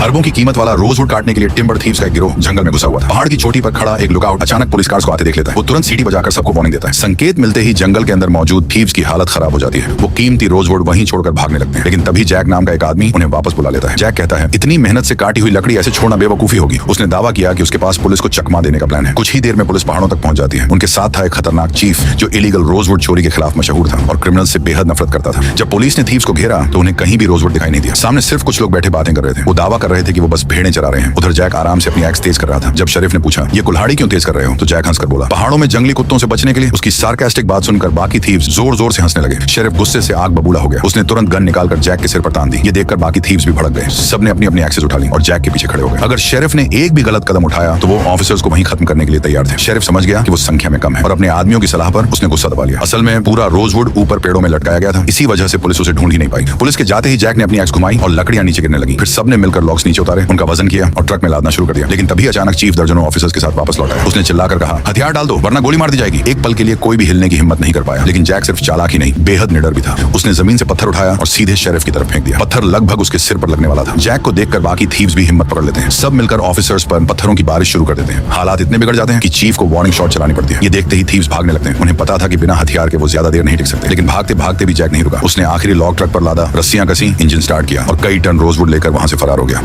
अरबों की कीमत वाला रोजवुड काटने के लिए टिम्बर थीव्स का एक गिरोह जंगल में घुसा हुआ था। पहाड़ की चोटी पर खड़ा एक लुकआउट अचानक पुलिस कार्स को आते देख लेता है। वो तुरंत सीटी बजाकर सबको वार्निंग देता है। संकेत मिलते ही जंगल के अंदर मौजूद थीव्स की हालत खराब हो जाती है। वो कीमती रोजवुड वहीं छोड़कर भागने लगते हैं, लेकिन तभी जैक नाम का एक आदमी उन्हें वापस बुला लेता है। जैक कहता है, इतनी मेहनत से काटी हुई लकड़ी ऐसे छोड़ना बेवकूफी होगी। उसने दावा किया कि उसके पास पुलिस को चकमा देने का प्लान है। कुछ ही देर में पुलिस पहाड़ों तक पहुंच जाती है। उनके साथ था एक खतरनाक चीफ जो इलीगल रोजवुड चोरी के खिलाफ मशहूर था और क्रिमिनल से बेहद नफरत करता था। जब पुलिस ने थीव्स को घेरा तो उन्हें कहीं भी रोजवुड दिखाई नहीं दिया। सामने सिर्फ कुछ लोग बैठे बातें कर रहे थे। वो दावा कर रहे थे कि वो बस भेड़ें चरा रहे हैं। उधर जैक आराम से अपनी एक्स तेज कर रहा था। जब शरीफ ने पूछा, ये कुल्हाड़ी क्यों तेज कर रहे हो, तो जैक हंसकर बोला, पहाड़ों में जंगली कुत्तों से बचने के लिए। उसकी सार्कास्टिक बात सुनकर बाकी थीव्स जोर जोर से हंसने लगे। शरीफ गुस्से से आग बबूला हो गया। उसने तुरंत गन निकालकर जैक के सिर पर तान दी। ये देखकर बाकी थीव्स भी भड़क गए। सबने अपनी अपनी एक्सेस उठा ली और जैक के पीछे खड़े हो गए। अगर शेरिफ ने एक भी गलत कदम उठाया तो वो ऑफिसर्स को वहीं खत्म करने के लिए तैयार थे। शेरिफ समझ गया कि वो संख्या में कम है और अपने आदमियों की सलाह पर उसने गुस्सा दबा लिया। असल में पूरा रोजवुड ऊपर पेड़ों में लटकाया गया था। इसी वजह से पुलिस उसे ढूंढ ही नहीं पाई। पुलिस के जाते ही जैक ने अपनी एक्स घुमाई और लकड़ियां नीचे गिरने लगी। फिर सबने मिलकर लॉक्स नीचे उतारे, उनका वजन किया और ट्रक में लादना शुरू कर दिया। लेकिन तभी अचानक चीफ दर्जनों ऑफिसर्स के साथ वापस लौट आया। उसने चिल्लाकर कहा, हथियार डाल दो वरना गोली मार दी जाएगी। एक पल के लिए कोई भी हिलने की हिम्मत नहीं कर पाया, लेकिन जैक सिर्फ चालाक ही नहीं बेहद निडर भी था। उसने जमीन से पत्थर उठाया और सीधे शेरिफ की तरफ फेंक दिया। पत्थर लगभग उसके सिर पर लगने वाला था। जैक को देखकर बाकी थीव्स भी हिम्मत पकड़ लेते हैं। सब मिलकर ऑफिसर्स पर पत्थरों की बारिश शुरू कर देते हैं। हालात इतने बिगड़ जाते हैं कि चीफ को वार्निंग शॉट चलानी पड़ती है। ये देखते ही थीव्स भागने लगते हैं। उन्हें पता था कि बिना हथियार के वो ज्यादा देर नहीं टिक सकते, लेकिन भागते भागते भी जैक नहीं रुका। उसने आखिरी लॉक ट्रक पर लादा, रस्सियां कसी, इंजन स्टार्ट किया और कई टन रोजवुड लेकर वहां से फरार हो गया।